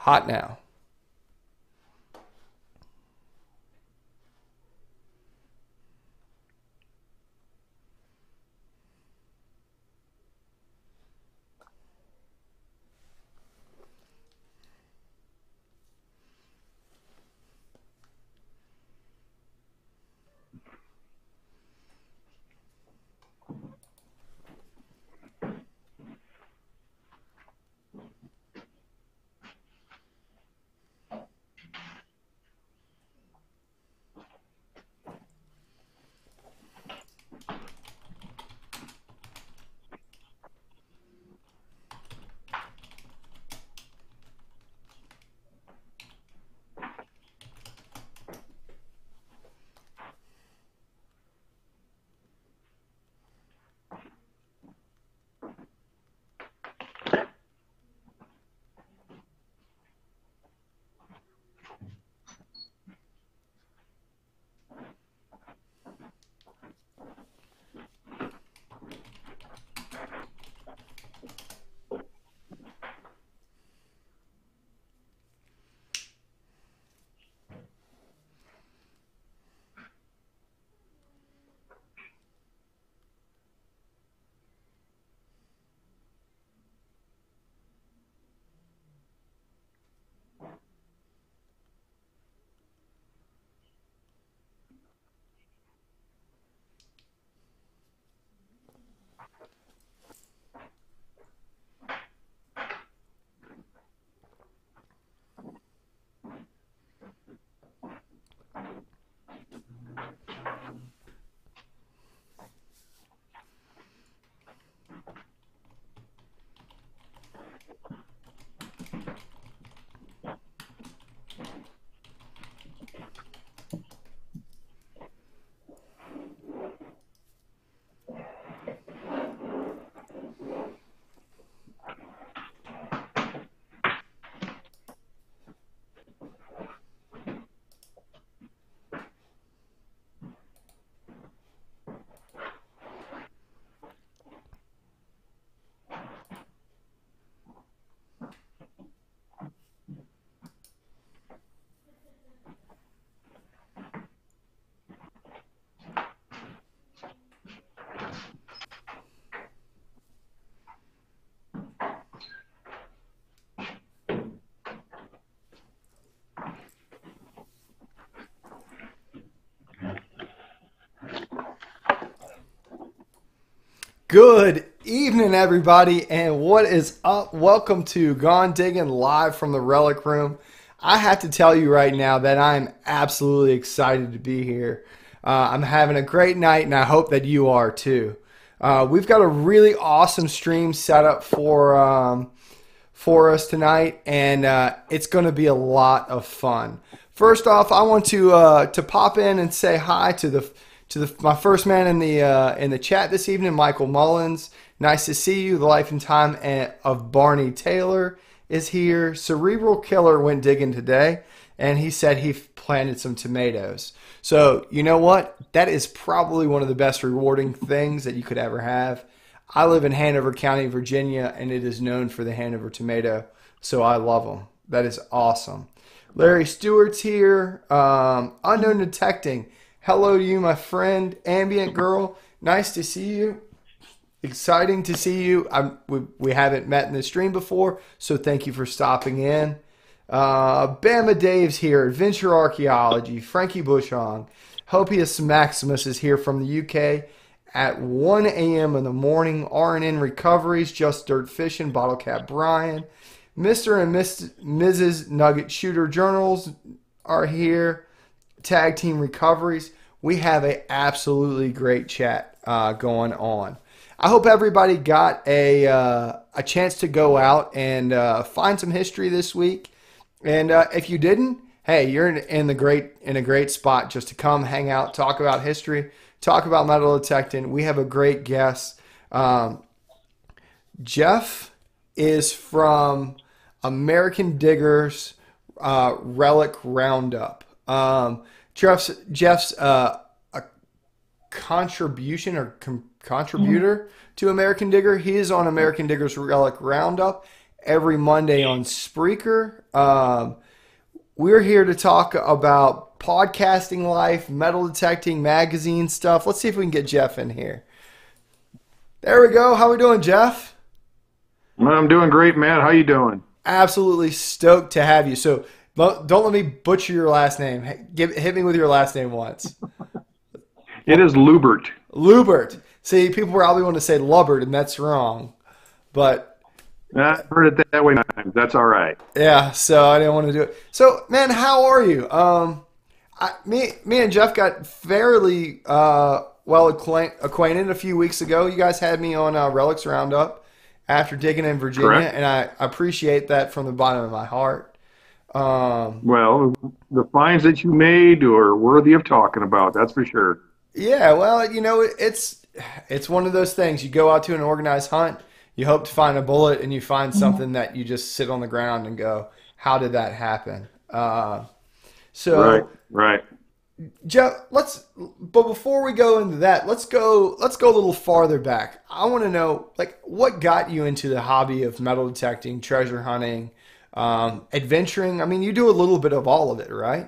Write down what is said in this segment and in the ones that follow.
Hot now. Good evening, everybody, and what is up? Welcome to Gone Diggin' live from the Relic Room. I have to tell you right now that I'm absolutely excited to be here. I'm having a great night, and I hope that you are too. We've got a really awesome stream set up for us tonight, and it's going to be a lot of fun. First off, I want to pop in and say hi to my first man in the chat this evening, Michael Mullins. Nice to see you. The life and time of Barney Taylor is here. Cerebral Killer went digging today, and he said he planted some tomatoes. So you know what? That is probably one of the best rewarding things that you could ever have. I live in Hanover County, Virginia, and it is known for the Hanover tomato, so I love them. That is awesome. Larry Stewart's here. Unknown Detecting. Hello to you, my friend. Ambient Girl. Nice to see you. Exciting to see you. We haven't met in the stream before, so thank you for stopping in. Bama Dave's here. Adventure Archaeology. Frankie Bushong. Hopius Maximus is here from the UK at 1 a.m. in the morning. R&N Recoveries. Just Dirt Fishing. Bottle Cap Brian. Mr. and Mrs. Nugget Shooter Journals are here. Tag Team Recoveries. We have an absolutely great chat going on. I hope everybody got a chance to go out and find some history this week. And if you didn't, hey, you're in a great spot just to come hang out, talk about history, talk about metal detecting. We have a great guest. Jeff is from American Diggers Relic Roundup. Jeff's a contribution or contributor to American Digger. He is on American Digger's Relic Roundup, every Monday on Spreaker. We're here to talk about podcasting life, metal detecting, magazine stuff. Let's see if we can get Jeff in here. There we go. How we doing, Jeff? I'm doing great, man. How you doing? Absolutely stoked to have you. So don't let me butcher your last name. Hit me with your last name once. It is Lubbert. Lubbert. See, people probably want to say Lubbert, and that's wrong. But I've heard it that way many times. That's all right. yeah, so I didn't want to do it. So, man, how are you? Me and Jeff got fairly well acquainted a few weeks ago. You guys had me on Relics Roundup after Diggin in Virginia, Correct. and I appreciate that from the bottom of my heart. Well, the finds that you made are worthy of talking about. That's for sure. Yeah, well, it's one of those things. You go out to an organized hunt, you hope to find a bullet, and you find something that you just sit on the ground and go, "How did that happen?" So, Right. Jeff, but before we go into that, let's go a little farther back. I want to know, like, what got you into the hobby of metal detecting, treasure hunting, adventuring? I mean, you do a little bit of all of it, right?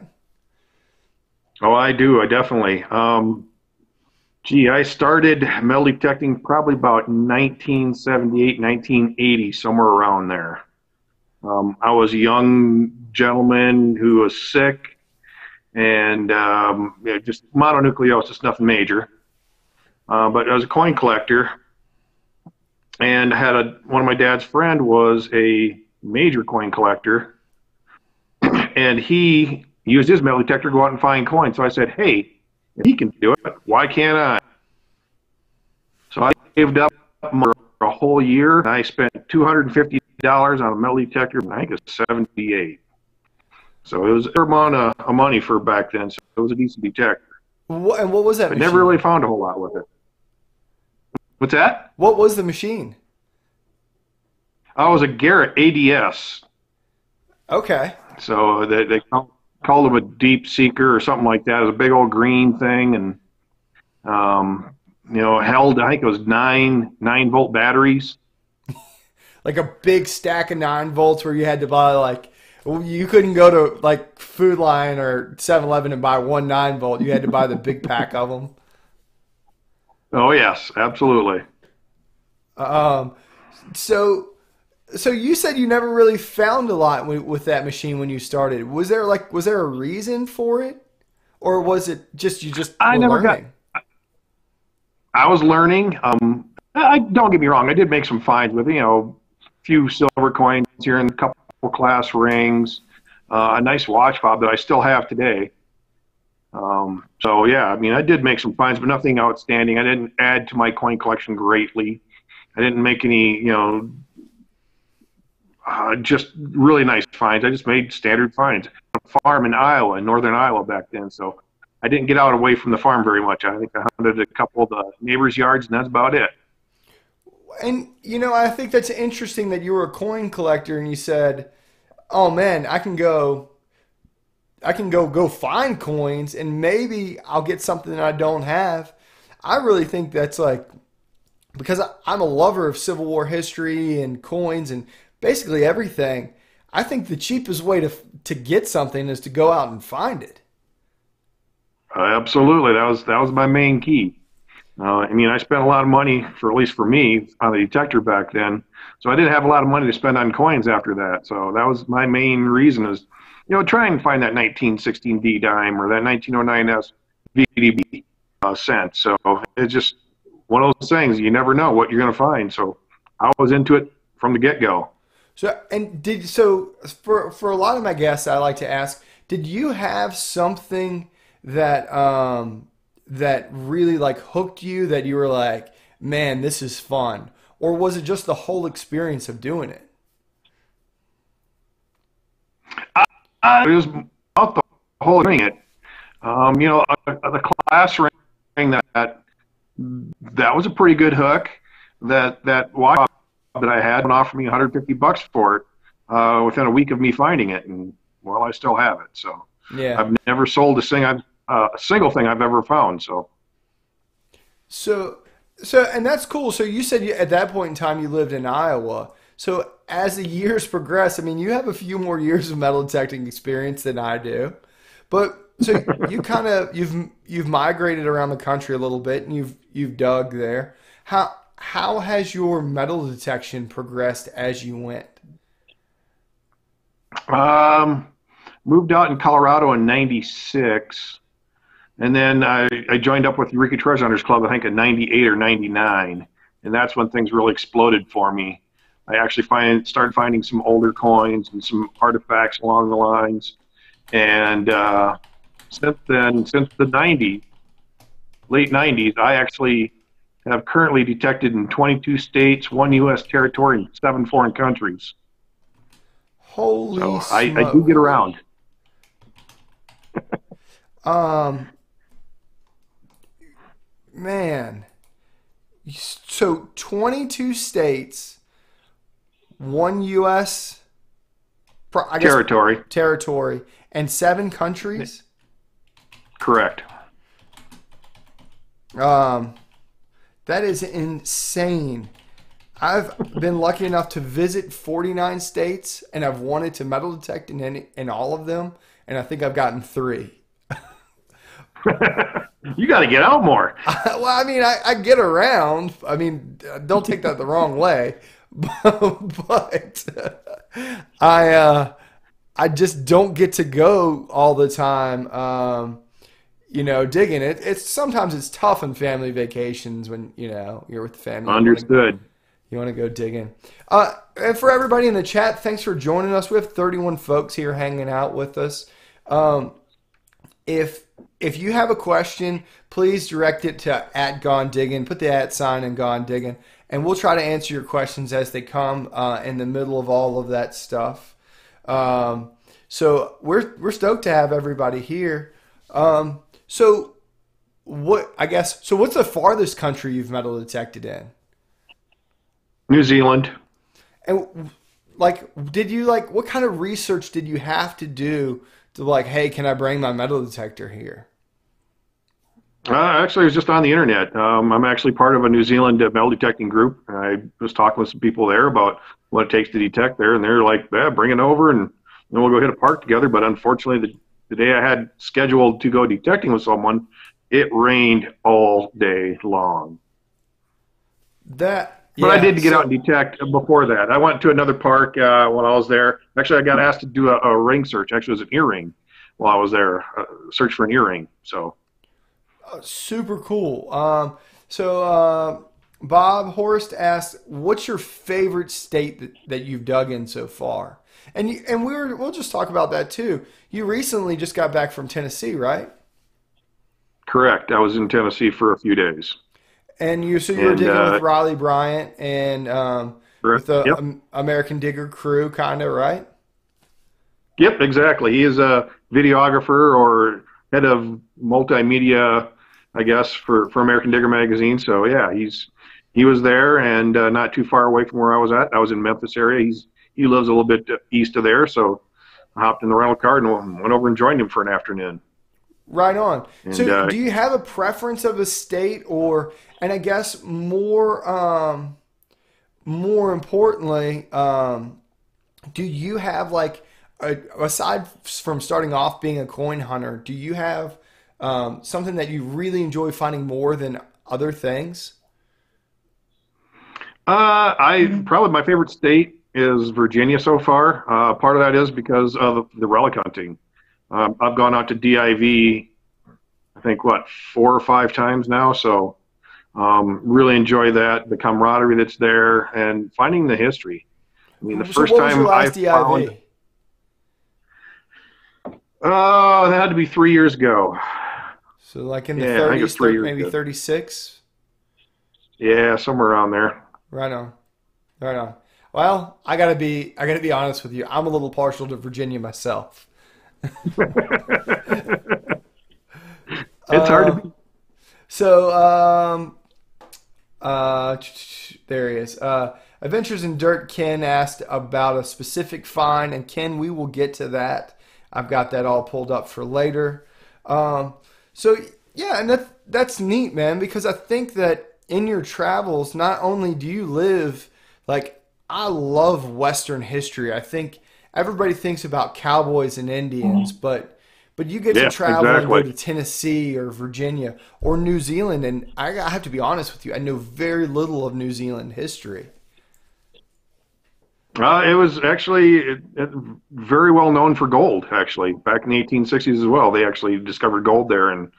Oh, I do. I definitely. I started metal detecting probably about 1978, 1980, somewhere around there. I was a young gentleman who was sick, and just mononucleosis, nothing major. But I was a coin collector, and one of my dad's friend was a major coin collector, and he used his metal detector to go out and find coins. So I said, hey, if he can do it, why can't I? So I saved up for a whole year, and I spent $250 on a metal detector, I think it was 78. So it was a fair amount of money for back then, so it was a decent detector. And what was that But machine? never really found a whole lot with it. What's that? What was the machine? I was a Garrett ADS. Okay. So they called them a deep seeker or something like that. It was a big old green thing, and held, I think it was nine volt batteries. Like a big stack of 9 volts where you had to buy you couldn't go to like Food Lion or 7-Eleven and buy one 9 volt. You had to buy the big pack of them. Oh yes, absolutely. So you said you never really found a lot with that machine when you started. Was there a reason for it, or was it just you just I were never learning? I was learning. Don't get me wrong. I did make some finds with a few silver coins here and a couple class rings, a nice watch fob that I still have today. So yeah, I mean, I did make some finds, but nothing outstanding. I didn't add to my coin collection greatly. I didn't make any, just really nice finds. I just made standard finds. A farm in Iowa, in northern Iowa back then, so I didn't get out away from the farm very much. I think I hunted a couple of the neighbors' yards, and that's about it. And I think that's interesting that you were a coin collector and you said, "Oh man, I can go find coins and maybe I'll get something that I don't have." I really think that's because I'm a lover of Civil War history and coins and basically everything. I think the cheapest way to get something is to go out and find it. Absolutely, that was my main key. I mean, I spent a lot of money, at least for me, on the detector back then. So I didn't have a lot of money to spend on coins after that. So that was my main reason is, try and find that 1916D dime or that 1909S VDB cent. So it's just one of those things. You never know what you're going to find. So I was into it from the get-go. So for a lot of my guests, I like to ask, did you have something that that really hooked you, that you were like, man, this is fun? Or was it just the whole experience of doing it? It was about the whole thing. The class ring that was a pretty good hook. That watch that I had went offered me $150 for it within a week of me finding it, and well, I still have it. So Yeah. I've never sold a single thing I've ever found. So, and that's cool. So you said at that point in time you lived in Iowa. So as the years progress, I mean, you have a few more years of metal detecting experience than I do, but so you kind of you've migrated around the country a little bit, and you've dug there. How has your metal detection progressed as you went? Um, Moved out in Colorado in '96, and then I joined up with Eureka Treasure Hunters Club, I think in '98 or '99, and that's when things really exploded for me. I actually started finding some older coins and some artifacts along the lines, and since then, since the '90s, late '90s, I actually have currently detected in 22 states, one U.S. territory, and 7 foreign countries. Holy So I do get smoke. around. Um, man. So 22 states, one U.S. I guess Territory, territory, and 7 countries. correct. Um, that is insane. I've been lucky enough to visit 49 states, and I've wanted to metal detect in all of them, and I think I've gotten 3. You got to get out more. Well, I mean, I get around. I mean, don't take that the wrong way, but I just don't get to go all the time. Digging it. It's sometimes it's tough on family vacations when you're with the family. Understood. You want to go digging. And for everybody in the chat, thanks for joining us. We have 31 folks here hanging out with us. If you have a question, please direct it to @GoneDiggin. Put the @ and Gone Diggin, and we'll try to answer your questions as they come in the middle of all of that stuff. So we're stoked to have everybody here. So what's the farthest country you've metal detected in? New Zealand. And what kind of research did you have to do to hey, can I bring my metal detector here? Actually, it was just on the internet. I'm actually part of a New Zealand metal detecting group. I was talking with some people there about what it takes to detect there, and they're like, "Yeah, bring it over, and then we'll go hit a park together." But unfortunately, the day I had scheduled to go detecting with someone, it rained all day long. But I did get out and detect before that. I went to another park when I was there. Actually, I got asked to do a ring search. Actually, it was an earring while I was there, search for an earring. So. Super cool. Bob Horst asked, "What's your favorite state that you've dug in so far?" And we'll just talk about that too. You recently just got back from Tennessee, right? Correct. I was in Tennessee for a few days. And you were digging with Riley Bryant and with the Yep. American Digger crew, kind of, right? Yep, exactly. He is a videographer or head of multimedia, I guess, for American Digger magazine. So yeah, he was there and not too far away from where I was at. I was in Memphis area. He lives a little bit east of there, so I hopped in the rental car and went over and joined him for an afternoon. Right on. And, So, do you have a preference of a state, and I guess more importantly, do you have aside from starting off being a coin hunter, do you have something that you really enjoy finding more than other things? I probably my favorite state is Virginia so far. Part of that is because of the relic hunting. I've gone out to DIV, I think, 4 or 5 times now. So really enjoy that, the camaraderie that's there, and finding the history. I mean, the So first what was your time I last found, DIV? that had to be 3 years ago. So like in the Yeah, I think it's 30s, 3 years maybe ago. 36? Yeah, somewhere around there. Right on. Right on. Well, I gotta be honest with you. I'm a little partial to Virginia myself. It's hard to Um, be. so there he is. Adventures in Dirt Ken asked about a specific find, and Ken, we will get to that. I've got that all pulled up for later. So yeah, and that's neat, man, because I think that in your travels, not only do you live like I love Western history. I think everybody thinks about cowboys and Indians, but you get to Yeah, travel and go exactly. to Tennessee or Virginia or New Zealand, and I have to be honest with you, I know very little of New Zealand history. It was actually very well known for gold. Actually, back in the 1860s as well, they actually discovered gold there, and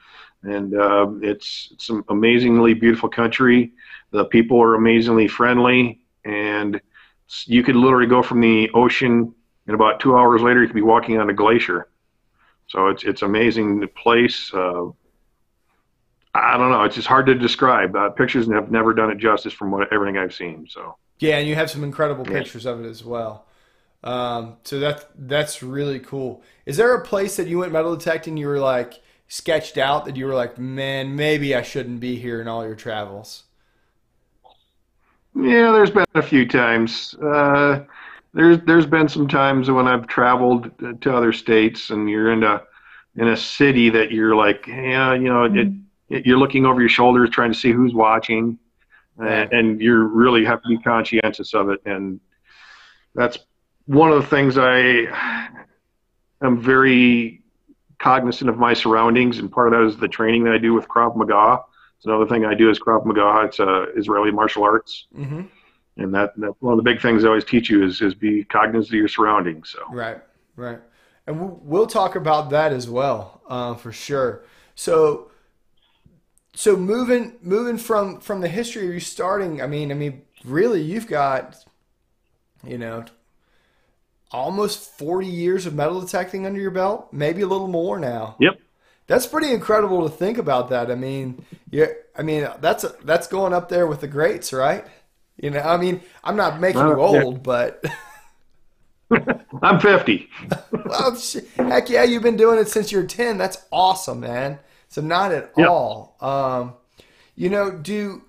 it's an amazingly beautiful country. The people are amazingly friendly, and you could literally go from the ocean, and about 2 hours later, you could be walking on a glacier. So it's amazing place. I don't know. It's just hard to describe. Pictures have never done it justice from everything I've seen. So Yeah, and you have some incredible yeah. pictures of it as well. So that's really cool. Is there a place that you went metal detecting you were like sketched out that you were like, man, maybe I shouldn't be here in all your travels? Yeah, there's been a few times. There's been some times when I've traveled to other states and you're in a city that you're like, yeah, you're looking over your shoulders trying to see who's watching, Right. and you really have to be conscientious of it. And that's one of the things I am very cognizant of my surroundings, and part of that is the training that I do with Krav Maga. It's another thing I do is Krav Maga. It's Israeli martial arts. Mm-hmm. And that's one of the big things I always teach you is be cognizant of your surroundings. So, Right. Right. And we'll talk about that as well, for sure. So so moving from the history of you starting, I mean, really, you've got you know almost 40 years of metal detecting under your belt, maybe a little more now. yep. That's pretty incredible to think about that. I mean, yeah, I mean that's going up there with the greats, right? I mean, I'm not making you Yeah. old, but I'm 50. well, heck yeah, you've been doing it since you're 10. That's awesome, man. So not at Yep. all. Do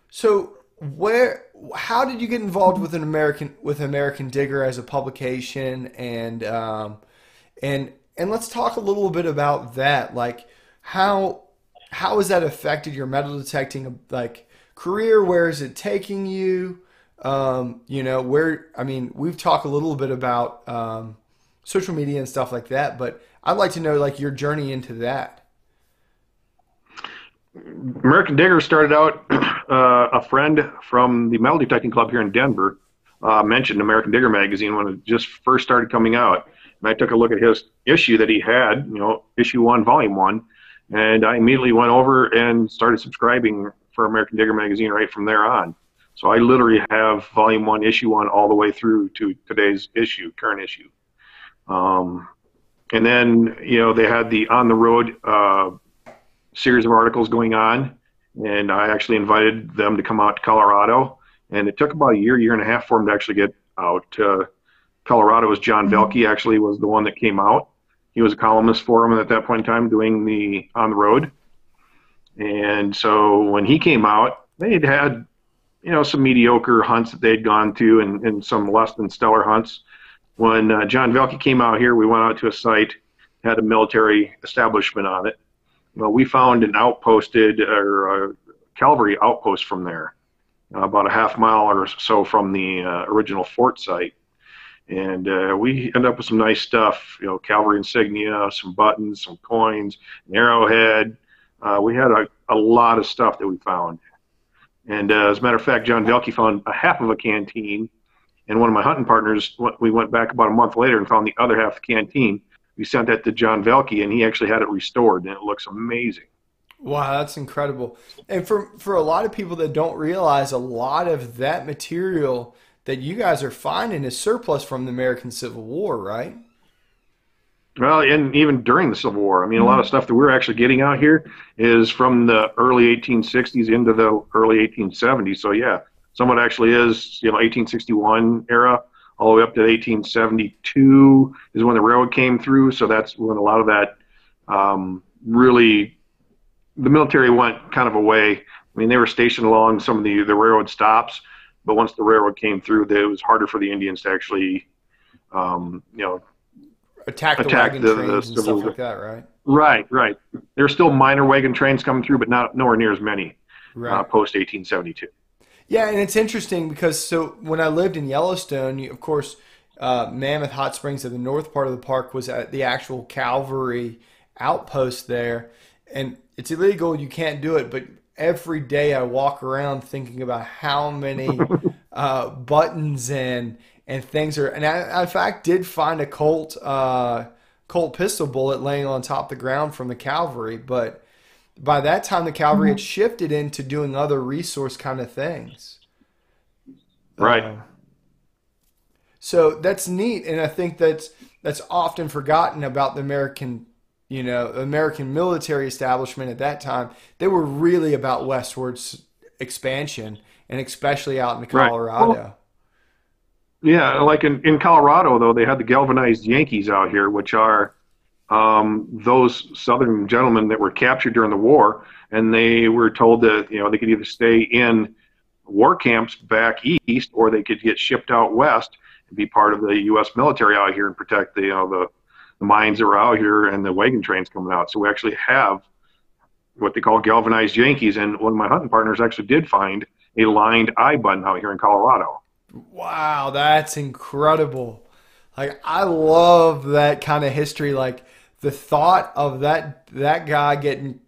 so. Where? How did you get involved with American Digger as a publication, and let's talk a little bit about that. Like how how has that affected your metal detecting like career? Where is it taking you? Where I mean, we've talked a little bit about social media and stuff like that, but I'd like to know like your journey into that. American Digger started out, a friend from the metal detecting club here in Denver mentioned American Digger magazine when it just first started coming out. And I took a look at his issue that he had, issue one, volume one, and I immediately went over and started subscribing for American Digger magazine right from there on. So I literally have volume one, issue one, all the way through to today's issue, current issue. Um, and then, they had the on the road series of articles going on, and I actually invited them to come out to Colorado. And it took about a year and a half for them to actually get out. Colorado was John Velke actually was the one that came out. He was a columnist for him at that point in time doing the on the road. And so when he came out, they'd had, some mediocre hunts that they'd gone to and some less than stellar hunts. When John Velke came out here, we went out to a site, had a military establishment on it. Well, we found an outposted or a cavalry outpost from there, about a half mile or so from the original fort site. And we ended up with some nice stuff, cavalry insignia, some buttons, some coins, an arrowhead. We had a lot of stuff that we found. And as a matter of fact, John Velke found a half of a canteen. And one of my hunting partners, we went back about a month later and found the other half of the canteen. We sent that to John Velke, and he actually had it restored, and it looks amazing. Wow, that's incredible. And for a lot of people that don't realize a lot of that material that you guys are finding is surplus from the American Civil War, right? Well, and even during the Civil War, I mean, a lot of stuff that we're actually getting out here is from the early 1860s into the early 1870s. So yeah, some of it actually is, 1861 era, all the way up to 1872 is when the railroad came through. So that's when a lot of that really, the military went kind of away. I mean, they were stationed along some of the railroad stops, but once the railroad came through, it was harder for the Indians to actually, um, you know, Attack the attack wagon the trains and stuff civil. like that, right? Right, right. There are still minor wagon trains coming through, but not nowhere near as many Right. post 1872. Yeah, and it's interesting because so when I lived in Yellowstone, of course, Mammoth Hot Springs in the north part of the park was at the actual cavalry outpost there, and it's illegal. You can't do it, but every day I walk around thinking about how many buttons and things are. And I, in fact, did find a Colt pistol bullet laying on top of the ground from the cavalry, but by that time the cavalry had shifted into doing other resource kind of things. Right. So that's neat, and I think that's often forgotten about the American, American military establishment at that time. They were really about westwards expansion, and especially out in Right. Colorado. Well, yeah, like in Colorado, though, they had the galvanized Yankees out here, which are those Southern gentlemen that were captured during the war, and they were told that they could either stay in war camps back east, or they could get shipped out west and be part of the U.S. military out here and protect the mines that were out here and the wagon trains coming out. So we actually have what they call galvanized Yankees, and one of my hunting partners actually did find a lined eye button out here in Colorado. Wow, that's incredible. Like I love that kind of history. Like the thought of that guy getting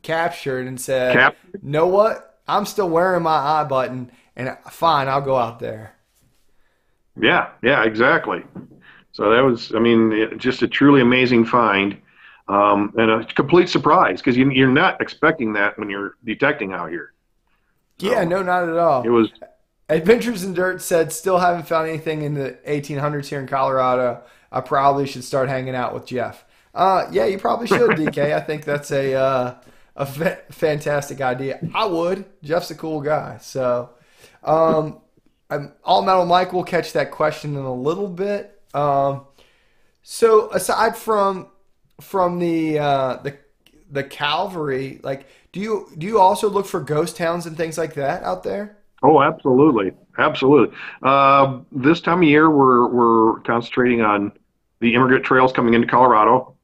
captured and said, Cap, "Know what? I'm still wearing my eye button, and fine, I'll go out there." yeah, exactly. So that was, I mean, just a truly amazing find, and a complete surprise because you're not expecting that when you're detecting out here. Yeah, So no, not at all. it was, Adventures in Dirt said, "Still haven't found anything in the 1800s here in Colorado. I probably should start hanging out with Jeff." Yeah, you probably should, DK. I think that's a fantastic idea. I would. Jeff's a cool guy. So, All Metal Mike will catch that question in a little bit. So aside from the cavalry, like do you also look for ghost towns and things like that out there? oh, absolutely, absolutely. This time of year, we're concentrating on the immigrant trails coming into Colorado,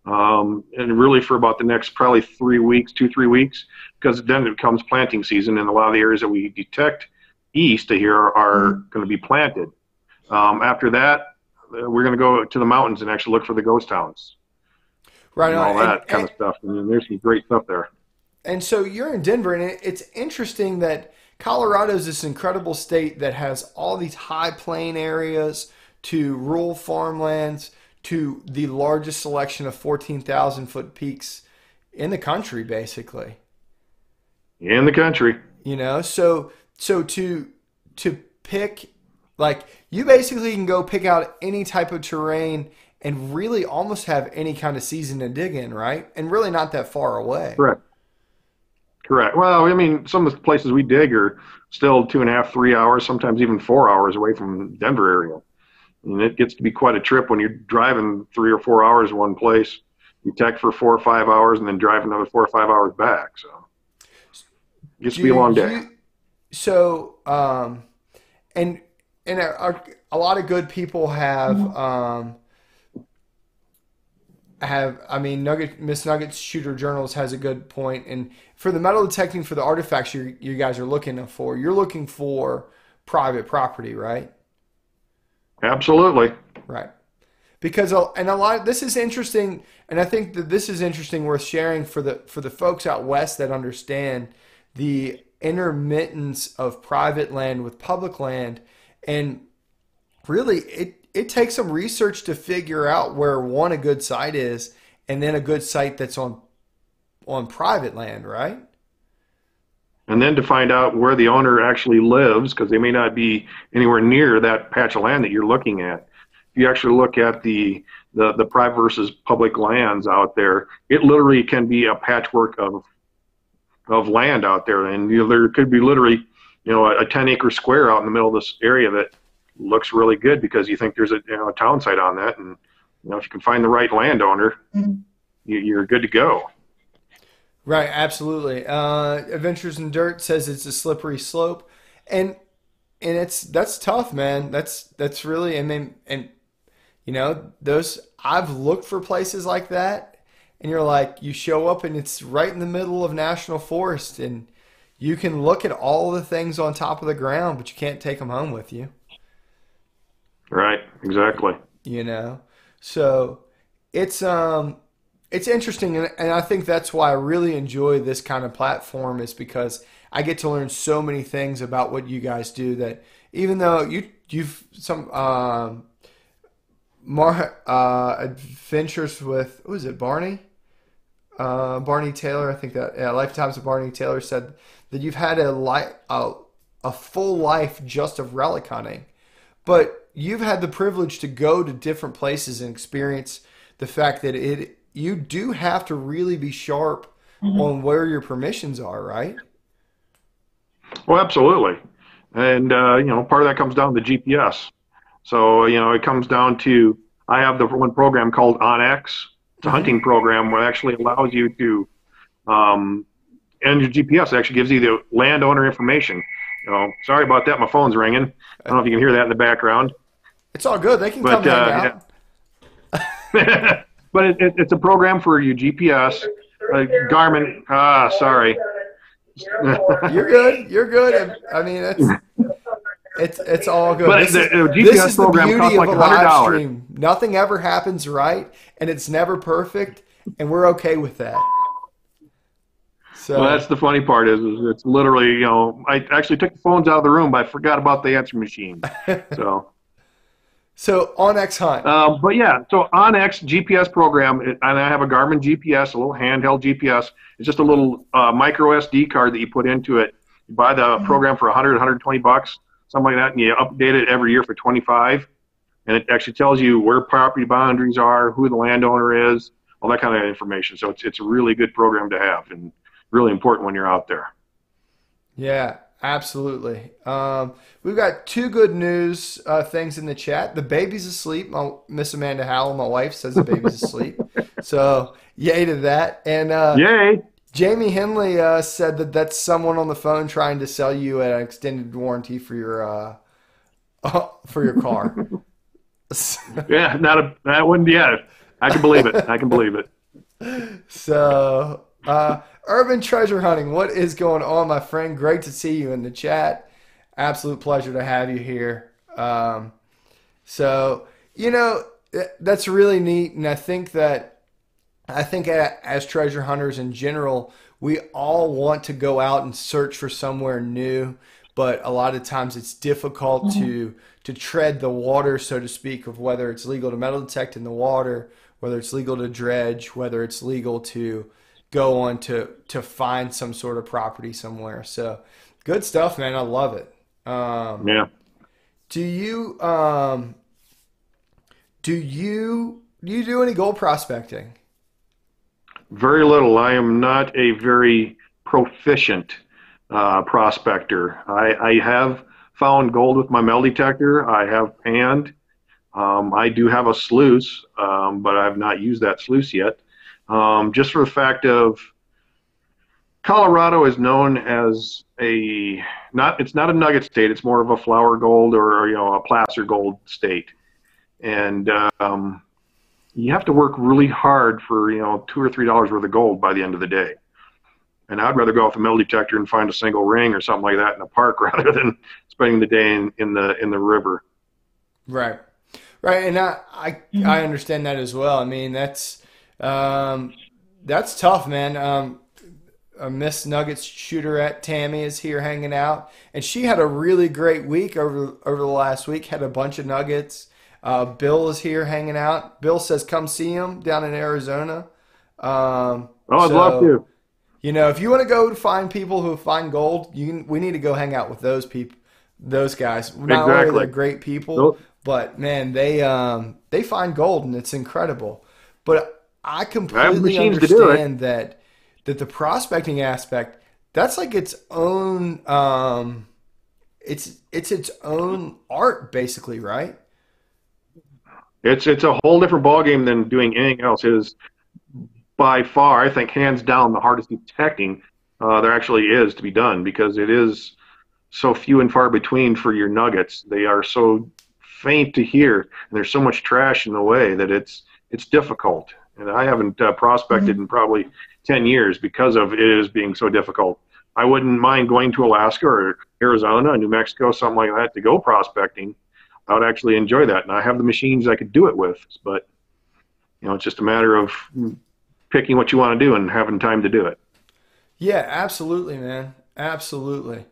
and really for about the next probably 3 weeks, 2, 3 weeks, because then it becomes planting season, and a lot of the areas that we detect east of here are going to be planted. After that, we're going to go to the mountains and actually look for the ghost towns Right and on. all that kind of stuff. And there's some great stuff there. And so you're in Denver, and it's interesting that Colorado is this incredible state that has all these high plain areas to rural farmlands to the largest selection of 14,000-foot peaks in the country, basically. In the country. So to pick, like, you basically can go pick out any type of terrain and really almost have any kind of season to dig in, right? And really not that far away. Correct. Correct. Well, I mean, some of the places we dig are still 2.5, 3 hours, sometimes even 4 hours away from Denver area. And it gets to be quite a trip when you're driving 3 or 4 hours one place. You tech for 4 or 5 hours and then drive another 4 or 5 hours back. So it gets to be a long day. So, and a lot of good people I mean, Miss Nuggets Shooter Journals has a good point. And for the metal detecting for the artifacts you guys are looking for, you're looking for private property, right? Absolutely. Right. Because this is interesting, and I think that this is interesting, worth sharing for the folks out west that understand the intermittence of private land with public land, and really it takes some research to figure out where a good site is, and then a good site that's on private land, right? And then to find out where the owner actually lives, because they may not be anywhere near that patch of land that you're looking at. If you actually look at the private versus public lands out there, it literally can be a patchwork of land out there, and there could be literally a 10-acre square out in the middle of this area that looks really good because you think there's a town site on that, and if you can find the right landowner, you're good to go. Right, absolutely. Adventures in Dirt says it's a slippery slope, and that's tough, man. That's really, I mean, and those, I've looked for places like that, and you're like, you show up and it's right in the middle of national forest, and you can look at all the things on top of the ground, but you can't take them home with you. Right, exactly. You know, so it's it's interesting, and I think that's why I really enjoy this kind of platform is because I get to learn so many things about what you guys do that even though you've some adventures with, what was it, Barney? Barney Taylor, I think that, yeah, Lifetimes of Barney Taylor said that you've had a full life just of relic hunting, but you've had the privilege to go to different places and experience the fact that you do have to really be sharp on where your permissions are, right? Well, absolutely. And, part of that comes down to GPS. So, it comes down to, I have the one program called OnX. It's a hunting program where it actually allows you to, and your GPS actually gives you the landowner information. Sorry about that. My phone's ringing. I don't know if you can hear that in the background. It's all good. They can come hang out. Yeah. But it's a program for your GPS. Garmin. Sorry. You're good. You're good. I mean, it's all good. But the GPS program costs like $100. Stream. Nothing ever happens right, and it's never perfect, and we're okay with that. So well, that's the funny part is it's literally, I actually took the phones out of the room, but I forgot about the answer machine. So OnX Hunt. But yeah, so OnX GPS program, and I have a Garmin GPS, a little handheld GPS. It's just a little micro SD card that you put into it. You buy the program for 100, 120 bucks, something like that, and you update it every year for 25. And it actually tells you where property boundaries are, who the landowner is, all that kind of information. So it's a really good program to have and really important when you're out there. Yeah. Absolutely. We've got two good news things in the chat. The baby's asleep. Miss Amanda Howell, my wife, says the baby's asleep. So yay to that. And yay. Jamie Henley said that that's someone on the phone trying to sell you an extended warranty for your car. Yeah, that wouldn't be it. I can believe it. I can believe it. So, Urban Treasure Hunting, what is going on, my friend? Great to see you in the chat. Absolute pleasure to have you here. So, that's really neat, and I think as treasure hunters in general, we all want to go out and search for somewhere new, but a lot of times it's difficult to tread the water, so to speak, of whether it's legal to metal detect in the water, whether it's legal to dredge, whether it's legal to go on to find some sort of property somewhere. So good stuff, man. I love it. Yeah. Do you do any gold prospecting? Very little. I am not a very proficient prospector. I have found gold with my metal detector. I have panned. I do have a sluice, but I have not used that sluice yet. Just for the fact of Colorado is known as it's not a nugget state. It's more of a flour gold or a placer gold state, and you have to work really hard for $2 or $3 worth of gold by the end of the day. And I'd rather go off a metal detector and find a single ring or something like that in a park rather than spending the day in the river. Right. And I understand that as well. I mean, that's tough, man. A Miss Nuggets shooter at Tammy is here hanging out, and she had a really great week over the last week. Had a bunch of nuggets. Bill is here hanging out. Bill says, "Come see him down in Arizona." I'd love to. If you want to go to find people who find gold, we need to go hang out with those people, those guys. Not only are they great people, but man, they find gold and it's incredible. But I completely understand that the prospecting aspect, that's like its own it's its own art basically, right? It's a whole different ballgame than doing anything else. It is by far, I think, hands down, the hardest detecting there actually is to be done, because it is so few and far between for your nuggets. They are so faint to hear, and there's so much trash in the way that it's difficult. And I haven't prospected in probably 10 years because of it is being so difficult. I wouldn't mind going to Alaska or Arizona, New Mexico, something like that to go prospecting. I would actually enjoy that, and I have the machines I could do it with. But it's just a matter of picking what you want to do and having time to do it. Yeah, absolutely, man. Absolutely.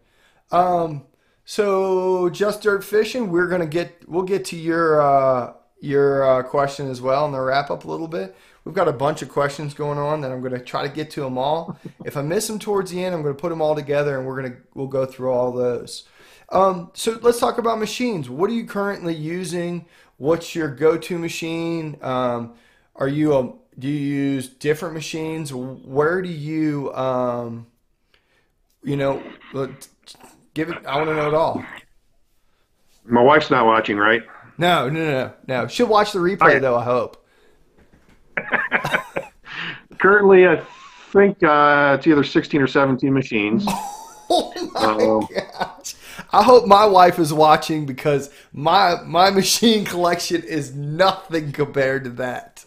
So just dirt fishing, we'll get to your question as well and the wrap up a little bit. We've got a bunch of questions going on that I'm going to try to get to them all. If I miss them towards the end, I'm going to put them all together and we'll go through all those. So let's talk about machines. What are you currently using? What's your go-to machine? Do you use different machines? Where do you, give it? I want to know it all. My wife's not watching, right? No. She'll watch the replay though, I hope. Currently, I think it's either 16 or 17 machines. Oh my gosh. I hope my wife is watching because my machine collection is nothing compared to that.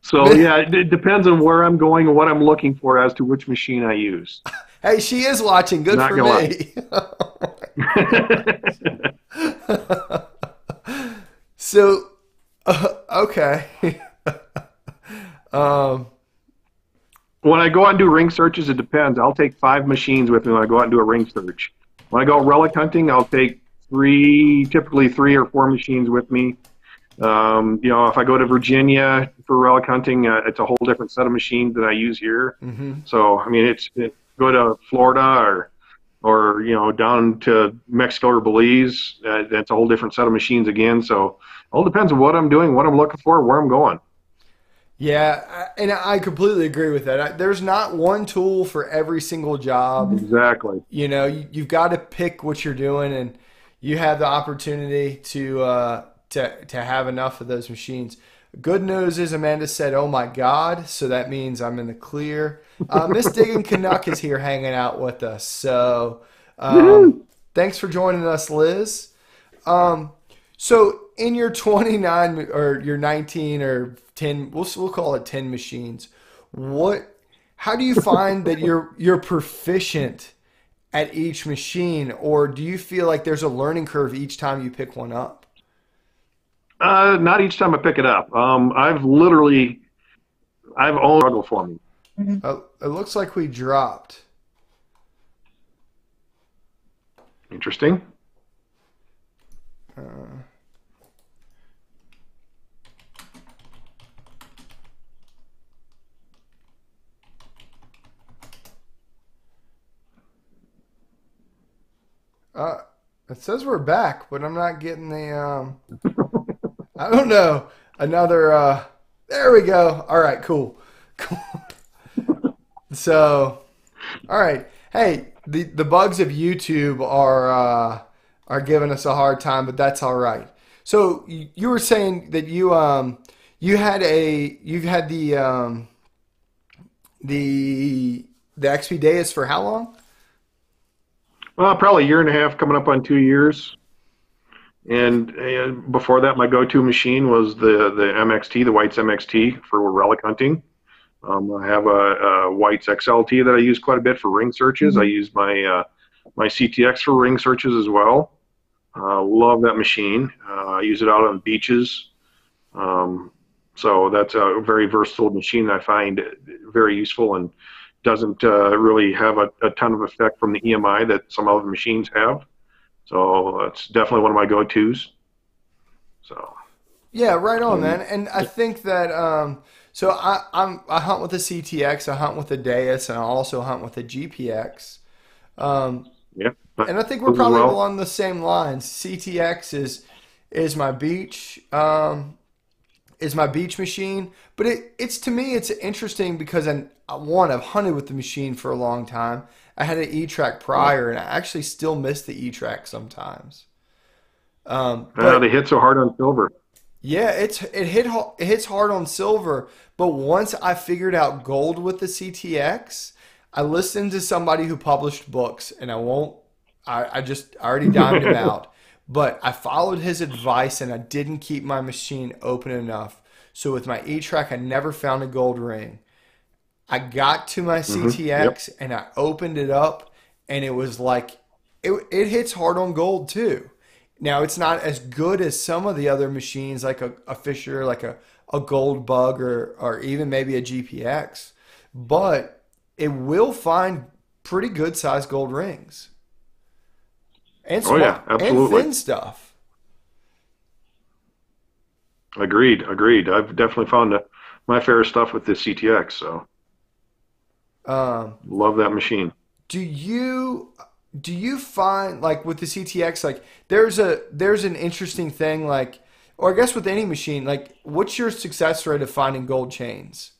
So yeah, it depends on where I'm going and what I'm looking for as to which machine I use. Hey, she is watching. Good Not for gonna me. So, okay. When I go out and do ring searches, it depends. I'll take 5 machines with me when I go out and do a ring search. When I go relic hunting, I'll take typically 3 or 4 machines with me. If I go to Virginia for relic hunting, it's a whole different set of machines that I use here. Mm-hmm. So, I mean, go to Florida or down to Mexico or Belize, that's a whole different set of machines again. So, it all depends on what I'm doing, what I'm looking for, where I'm going. Yeah, and I completely agree with that. There's not one tool for every single job. Exactly. You've got to pick what you're doing, and you have the opportunity to have enough of those machines. Good news is Amanda said, "Oh my God," so that means I'm in the clear. Miss Diggin Canuck is here hanging out with us, so thanks for joining us, Liz. So in your 29 or your 19 or 10, we'll call it 10 machines. How do you find that you're proficient at each machine, or do you feel like there's a learning curve each time you pick one up? Not each time I pick it up. I've only struggled for me. It looks like we dropped. Interesting. It says we're back, but I'm not getting the. I don't know. Another. There we go. All right. Cool. So, all right. Hey, the bugs of YouTube are giving us a hard time, but that's all right. So you were saying that you had the XP Deus for how long? Well, probably a year and a half, coming up on 2 years. And before that, my go-to machine was the MXT, the White's MXT for relic hunting. I have a White's XLT that I use quite a bit for ring searches. I use my CTX for ring searches as well. Love that machine. I use it out on beaches. So that's a very versatile machine that I find very useful and doesn't really have a ton of effect from the EMI that some other machines have. So it's definitely one of my go-tos. So yeah, right on, man. And I think that so I hunt with the CTX, I hunt with the Deus, and I also hunt with the GPX. Yeah, and I think we're probably along the same lines. CTX is my beach machine, but it's to me it's interesting because I've hunted with the machine for a long time. I had an E-Track prior, and I actually still miss the E-Track sometimes. But they hit so hard on silver. Yeah, it hits hard on silver, but once I figured out gold with the CTX, I listened to somebody who published books, and I already dimed him out. But I followed his advice, and I didn't keep my machine open enough. So with my E-Track, I never found a gold ring. I got to my Yep. CTX and I opened it up, and it was like it hits hard on gold too. Now it's not as good as some of the other machines, like a Fisher, like a Gold Bug, or even maybe a GPX, but it will find pretty good sized gold rings and Oh yeah, small and absolutely. thin stuff. Agreed. Agreed. I've definitely found my fair stuff with this CTX. So Um, love that machine. do you do you find like with the CTX, like there's an interesting thing, like, or I guess with any machine, like what's your success rate of finding gold chains?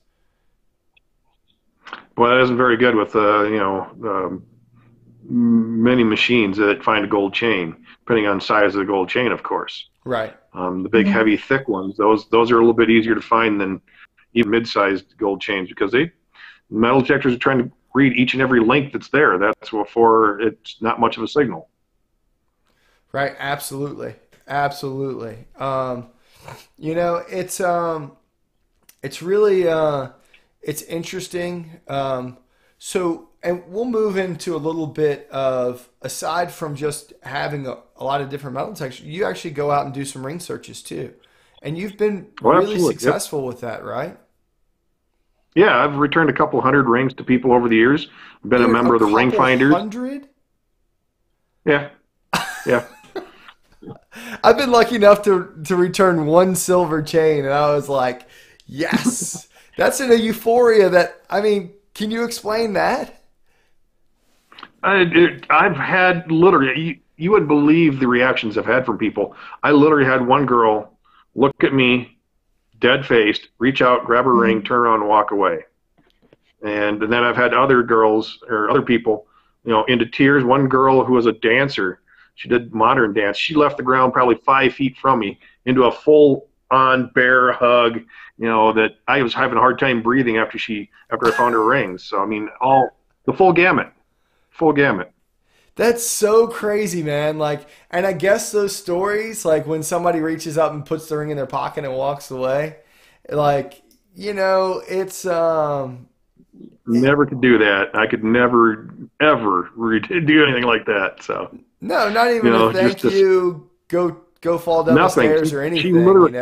Well, that isn't very good with many machines that find a gold chain, depending on size of the gold chain, of course. Right. The big, heavy, thick ones, those are a little bit easier to find than even mid-sized gold chains because metal detectors are trying to read each and every link that's there. That's before it's not much of a signal. Right. Absolutely. Absolutely. You know, it's really it's interesting. So, and we'll move into a little bit of, aside from just having a lot of different metal detectors, you actually go out and do some ring searches too, and you've been Well, really absolutely. Yep. successful with that, right? Yeah, I've returned a couple hundred rings to people over the years. I've been a Dude, a member of the ring couple finders. hundred. Yeah, yeah. I've been lucky enough to return one silver chain, and I was like, yes, that's in a euphoria. That, I mean, can you explain that? I've had literally, you would believe the reactions I've had from people. I literally had one girl look at me, dead faced, reach out, grab a ring, turn around, and walk away. And then I've had other girls or other people, into tears. One girl who was a dancer, she did modern dance. She left the ground probably 5 feet from me into a full on bear hug. That I was having a hard time breathing after I found her rings. So I mean, all the full gamut, full gamut. That's so crazy, man. Like, and I guess those stories, like when somebody reaches up and puts the ring in their pocket and walks away, like, it's Never could do that. I could never ever do anything like that. So no, not even a just thank you, go fall down the nothing. stairs or She anything, literally,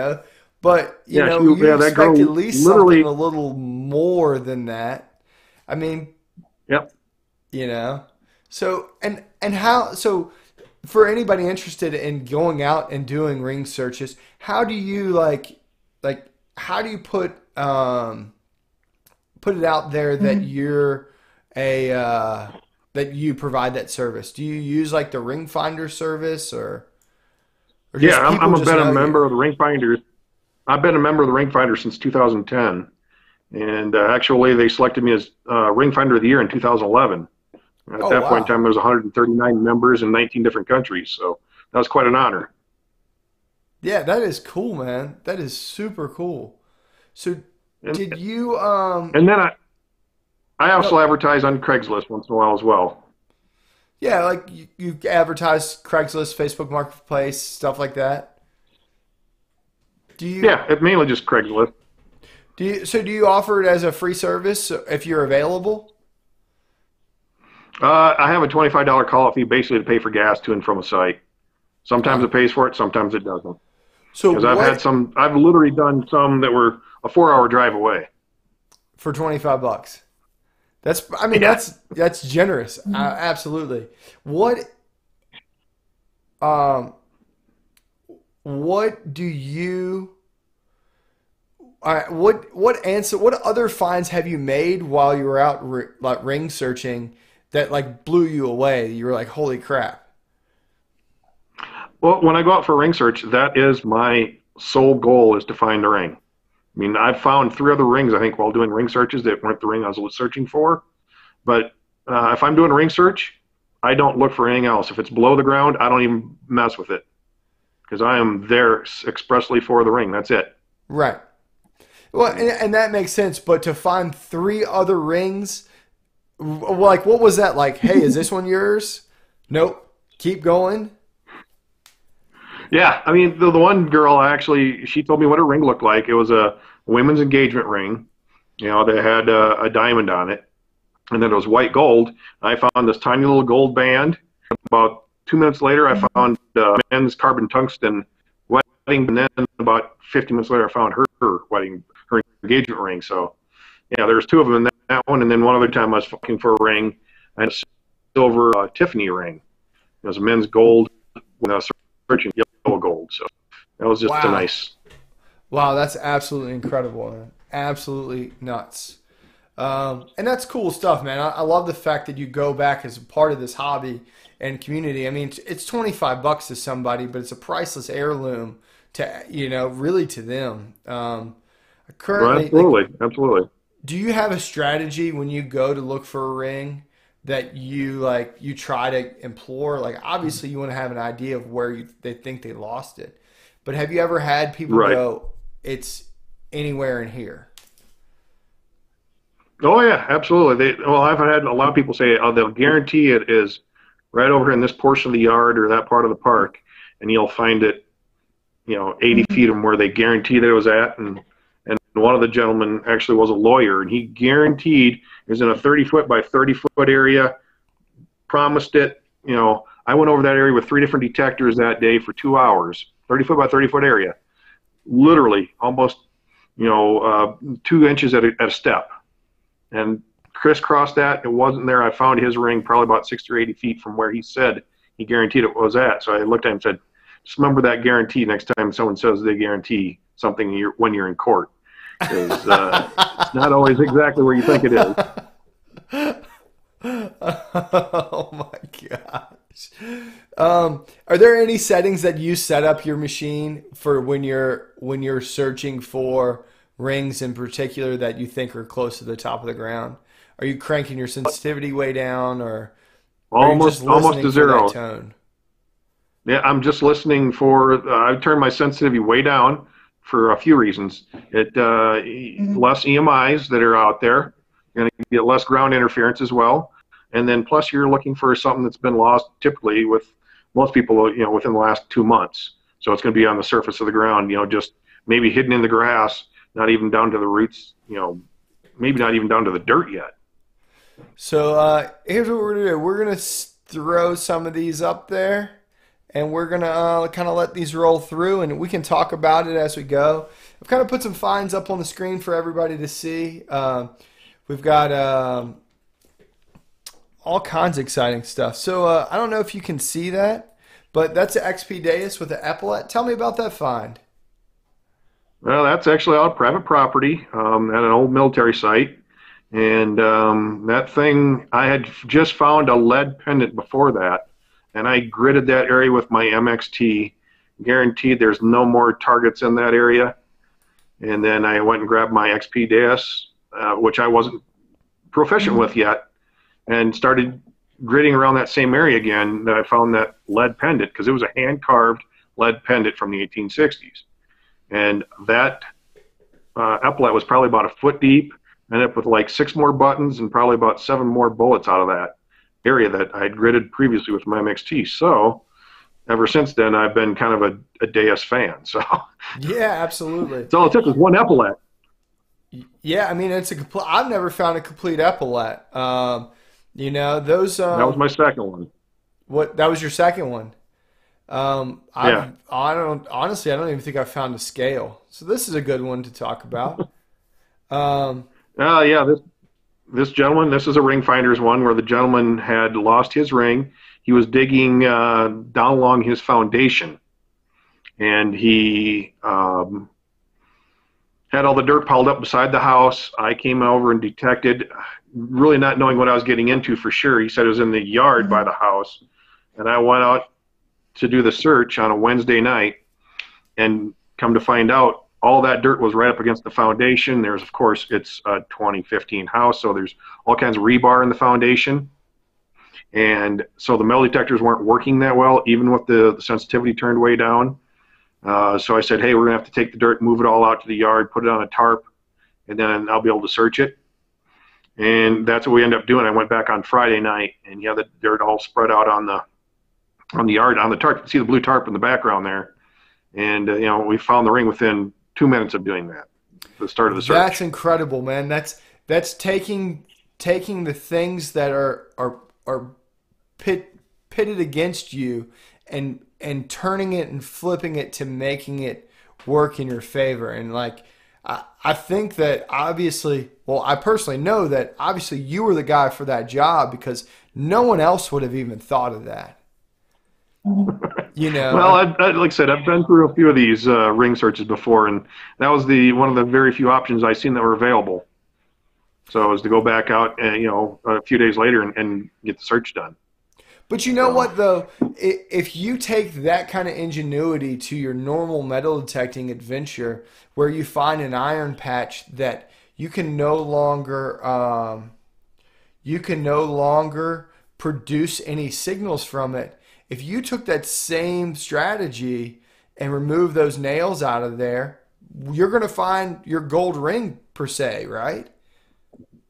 But, yeah, you that expect at girl least something literally, a little more than that. I mean, yep. you know. So, and how, so for anybody interested in going out and doing ring searches, how do you how do you put it out there that you're a that you provide that service? Do you use like the ring finder service, or Yeah, just I'm people a just been a know you? member of the ring finders. I've been a member of the ring finder since 2010, and actually they selected me as ring finder of the year in 2011. At Oh that point in wow. time, there was 139 members in 19 different countries, so that was quite an honor. Yeah, that is cool, man. That is super cool. So And did you and then I also no, advertise on Craigslist once in a while as well. yeah, like you advertise Craigslist, Facebook Marketplace, stuff like that. Do you Yeah, it mainly just Craigslist. do you offer it as a free service if you're available? I have a $25 call-out fee basically to pay for gas to and from a site. Sometimes Uh, it pays for it, sometimes it doesn't. so Because what I've literally done some that were a 4 hour drive away. for 25 bucks? That's, I mean, Yeah. that's generous. Absolutely. What um what do you what other finds have you made while you were out like ring searching that like blew you away? You were like, "Holy crap." Well, when I go out for ring search, that is my sole goal is to find a ring. I mean, I've found 3 other rings, I think, while doing ring searches that weren't the ring I was searching for. But if I'm doing a ring search, I don't look for anything else. If it's below the ground, I don't even mess with it because I am there expressly for the ring. That's it. Right. Well, and that makes sense, but to find three other rings, like what was that like? Hey, is this one yours? Nope. Keep going. Yeah, I mean, the one girl actually, she told me what her ring looked like. It was a women's engagement ring, That had a diamond on it, and then it was white gold. I found this tiny little gold band. About 2 minutes later, I found men's carbon tungsten wedding, and then about 50 minutes later, I found her engagement ring. So, yeah, there's two of them in that one, and then one other time I was looking for a ring. I had a silver Tiffany ring. It was a men's gold when I was searching yellow gold. So that was just a nice. Wow, that's absolutely incredible, man. Absolutely nuts. And that's cool stuff, man. I love the fact that you go back as a part of this hobby and community. I mean, it's $25 to somebody, but it's a priceless heirloom to, really to them. Currently, Absolutely. Do you have a strategy when you go to look for a ring that you try to implore? Like, obviously you want to have an idea of where they think they lost it, but have you ever had people go, it's anywhere in here? Oh yeah, absolutely. I've had a lot of people say, oh, they'll guarantee it is right over in this portion of the yard or that part of the park, and you'll find it, 80 feet from where they guarantee that it was at. And one of the gentlemen actually was a lawyer, and he guaranteed it was in a 30-foot by 30-foot area, promised it. I went over that area with 3 different detectors that day for 2 hours, 30-foot by 30-foot area, literally almost, 2 inches at a step. And crisscrossed that, it wasn't there. I found his ring probably about 60 or 80 feet from where he said he guaranteed it was at. So I looked at him and said, just remember that guarantee next time someone says they guarantee something when you're in court. Because it's not always exactly where you think it is. Oh my gosh. Are there any settings that you set up your machine for when you're searching for rings in particular that you think are close to the top of the ground? Are you cranking your sensitivity way down, or almost to zero? Tone? Yeah, I'm just listening for. I turned my sensitivity way down for a few reasons. Less EMIs that are out there. You're going to get less ground interference as well, and then plus you're looking for something that's been lost typically with most people, within the last 2 months. So it's going to be on the surface of the ground, just maybe hidden in the grass. Not even down to the roots, maybe not even down to the dirt yet. So here's what we're going to do. We're going to throw some of these up there, and we're going to kind of let these roll through, and we can talk about it as we go. I've kind of put some finds up on the screen for everybody to see. We've got all kinds of exciting stuff. So I don't know if you can see that, but that's an XP Deus with an epaulet. Tell me about that find. Well, that's actually on private property at an old military site. And that thing, I had just found a lead pendant before that, and I gridded that area with my MXT, guaranteed there's no more targets in that area. And then I went and grabbed my XP Deus, which I wasn't proficient with yet, and started gridding around that same area again that I found that lead pendant, because it was a hand-carved lead pendant from the 1860s. And that epaulet was probably about a foot deep, ended up with like 6 more buttons and probably about 7 more bullets out of that area that I had gridded previously with my MXT. So ever since then, I've been kind of a Deus fan. So yeah, absolutely. That's all it took was one epaulet. Yeah, I mean, I've never found a complete epaulet. Those. That was my second one. That was your second one? Yeah. I don't even think I found a scale. So this is a good one to talk about. Yeah, this gentleman, this is a ring finder's one where the gentleman had lost his ring. He was digging down along his foundation, and he had all the dirt piled up beside the house. I came over and detected, really not knowing what I was getting into for sure. He said it was in the yard by the house, and I went out to do the search on a Wednesday night, and come to find out all that dirt was right up against the foundation. There's, of course, it's a 2015 house, so there's all kinds of rebar in the foundation. And so the metal detectors weren't working that well, even with the sensitivity turned way down. So I said, hey, we're going to have to take the dirt, move it all out to the yard, put it on a tarp, and then I'll be able to search it. And that's what we ended up doing. I went back on Friday night, and the dirt all spread out on the yard, on the tarp. You can see the blue tarp in the background there. And, we found the ring within 2 minutes of doing that. the start of the That's search. incredible, man. That's taking the things that are pitted against you and turning it and flipping it to making it work in your favor. And like I think that obviously, well, I personally know that obviously you were the guy for that job because no one else would have even thought of that. You know, Well, like I said, I've been through a few of these ring searches before, and that was the one of the very few options I seen that were available. So it was to go back out, and, a few days later and get the search done. but you know So what though? If you take that kind of ingenuity to your normal metal detecting adventure, where you find an iron patch that you can no longer produce any signals from it. If you took that same strategy and remove those nails out of there, you're going to find your gold ring per se, right?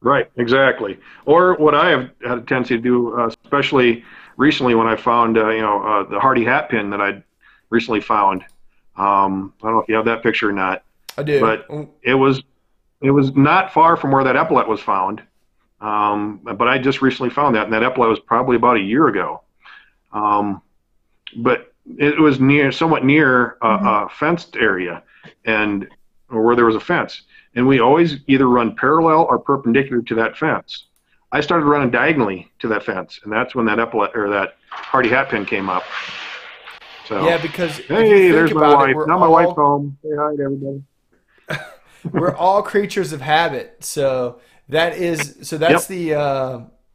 right, exactly. Or what I have had a tendency to do, especially recently when I found, the Hardy hat pin that I'd recently found. I don't know if you have that picture or not, I do. but it was not far from where that epaulet was found. But I just recently found that, and that epaulet was probably about a year ago. But it was somewhat near a fenced area, or where there was a fence, and we always either run parallel or perpendicular to that fence. I started running diagonally to that fence, and that's when that epaulet or that Hardy hat pin came up. So, Yeah, because if you hey, think there's my about it, wife. Now my wife's home. Say hi to everybody. we're all creatures of habit. That's Yep.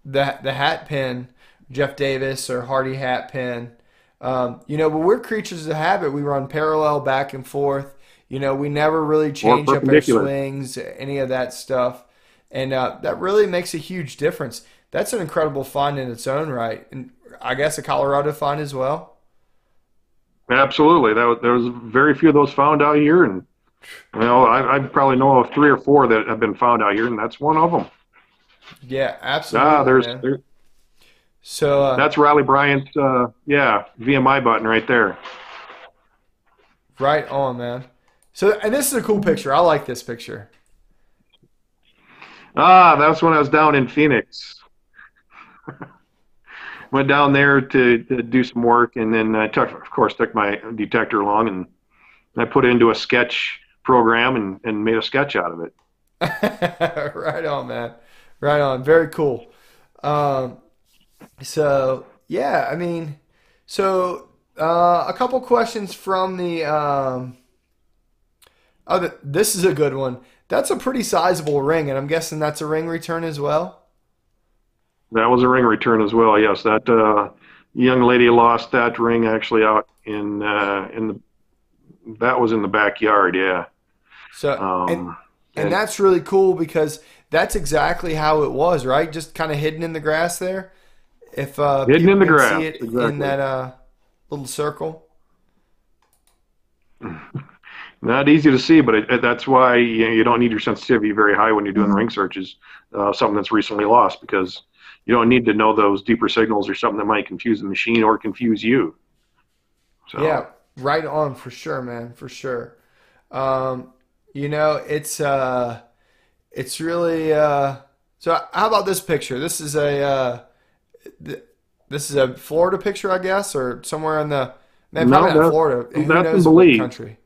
the hat pin, Jeff Davis or Hardy hat pin. But we're creatures of habit. We run parallel back and forth. We never really Or change up our perpendicular. swings, any of that stuff, and that really makes a huge difference. That's an incredible find in its own right, and I guess a Colorado find as well. Absolutely. There was very few of those found out here, and I probably know of 3 or 4 that have been found out here, and that's one of them. Yeah, Ah, absolutely, there's man. there, So that's Riley Bryant's VMI button right there. right on, man. So and this is a cool picture. I like this picture. Ah, that's when I was down in Phoenix. Went down there to do some work, and then of course, took my detector along, and I put it into a sketch program and made a sketch out of it. Right on, man. Right on. Very cool. Um, so yeah, I mean, a couple questions from the. This is a good one. That's a pretty sizable ring, and I'm guessing that's a ring return as well. That was a ring return as well. Yes, that young lady lost that ring actually out in the that was in the backyard. Yeah, So um, and and that's really cool because that's exactly how it was, right? Just kind of hidden in the grass there. If hidden people in the can see grass. it in Exactly. that little circle. Not easy to see, but that's why you don't need your sensitivity very high when you're doing ring searches. Something that's recently lost, because you don't need to know those deeper signals or something that might confuse the machine or confuse you. So Yeah, right on for sure, man, for sure. Um, it's really so how about this picture? Th- this is a Florida picture, I guess, or somewhere in the man, no, probably not Florida. Who that's in knows what Belize. country?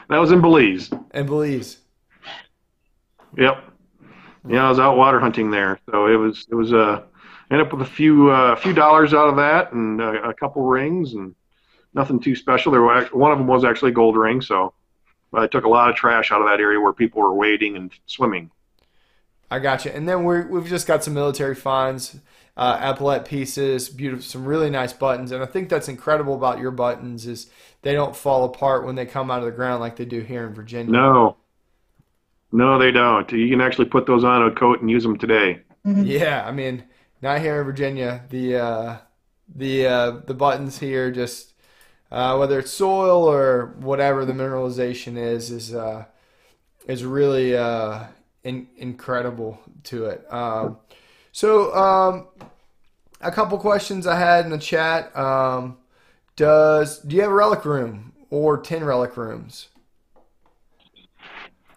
That was in Belize. And Belize. Yep. Yeah, I was out water hunting there, so it was ended up with a few dollars out of that, and a couple rings, and nothing too special. One of them was actually a gold ring, so I took a lot of trash out of that area where people were wading and swimming. I got you. And then we've just got some military finds, epaulette pieces, beautiful, some really nice buttons. And I think that's incredible about your buttons is they don't fall apart when they come out of the ground like they do here in Virginia. No, no, they don't. You can actually put those on a coat and use them today. Yeah, I mean, not here in Virginia. The buttons here just whether it's soil or whatever the mineralization is really incredible to it. So a couple questions I had in the chat. Do you have a relic room or 10 relic rooms?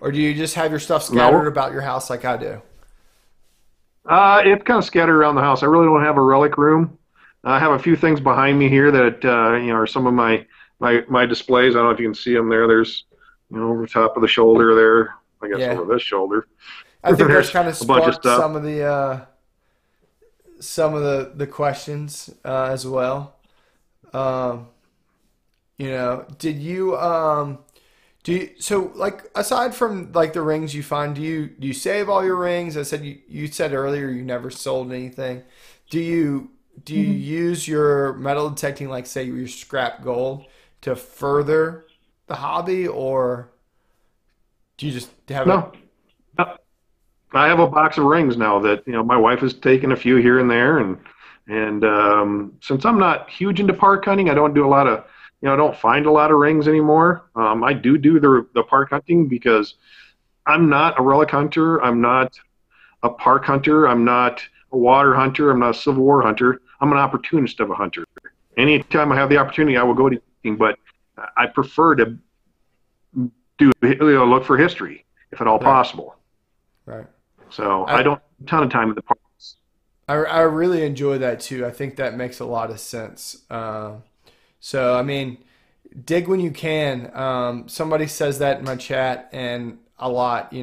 or do you just have your stuff scattered No, about your house like I do? it's kind of scattered around the house. I really don't have a relic room. I have a few things behind me here that are some of my displays. I don't know if you can see them there. There's over top of the shoulder there. I guess Yeah, over this shoulder. I think that's There's kind of a bunch of sparked stuff. some of the questions as well. Um, did you so like aside from like the rings you find, do you save all your rings? I said you said earlier you never sold anything. Do you use your metal detecting, like say your scrap gold, to further the hobby, or do you just have it? No, I have a box of rings now that my wife has taken a few here and there, and since I'm not huge into park hunting, I don't do a lot of I don't find a lot of rings anymore. I do the park hunting because I'm not a relic hunter. I'm not a park hunter. I'm not a water hunter. I'm not a Civil War hunter. I'm an opportunist of a hunter. Anytime I have the opportunity, I will go to hunting, but I prefer to look for history if at all Right, possible. right. So I I don't spend a ton of time in the parks. I really enjoy that too. I think that makes a lot of sense. So I mean, dig when you can. Somebody says that in my chat, and a lot.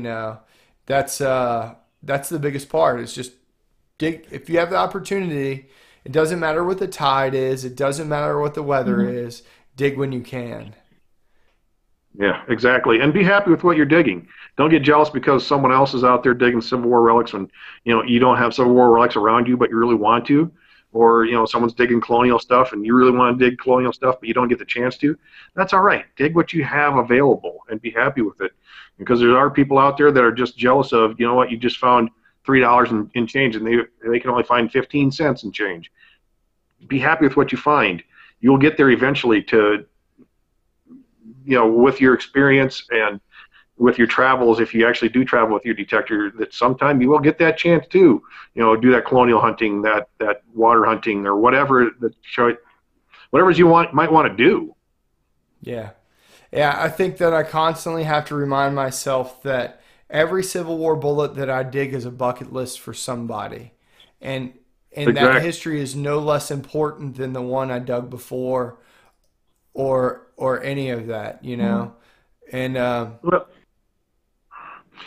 That's that's the biggest part. It's just dig if you have the opportunity. It doesn't matter what the tide is. It doesn't matter what the weather is. Dig when you can. Yeah, exactly. And be happy with what you're digging. Don't get jealous because someone else is out there digging Civil War relics when you don't have Civil War relics around you, but you really want to. Or someone's digging colonial stuff and you really want to dig colonial stuff, but you don't get the chance to. That's all right. Dig what you have available and be happy with it. Because there are people out there that are just jealous of what you just found $3 in change and they can only find 15 cents in change. Be happy with what you find. You'll get there eventually to with your experience and with your travels, if you actually do travel with your detector, that sometime you will get that chance to, do that colonial hunting, that water hunting, or whatever whatever you might want to do. Yeah. Yeah, I think that I constantly have to remind myself that every Civil War bullet that I dig is a bucket list for somebody. And that Exactly. history is no less important than the one I dug before, or any of that. And Well,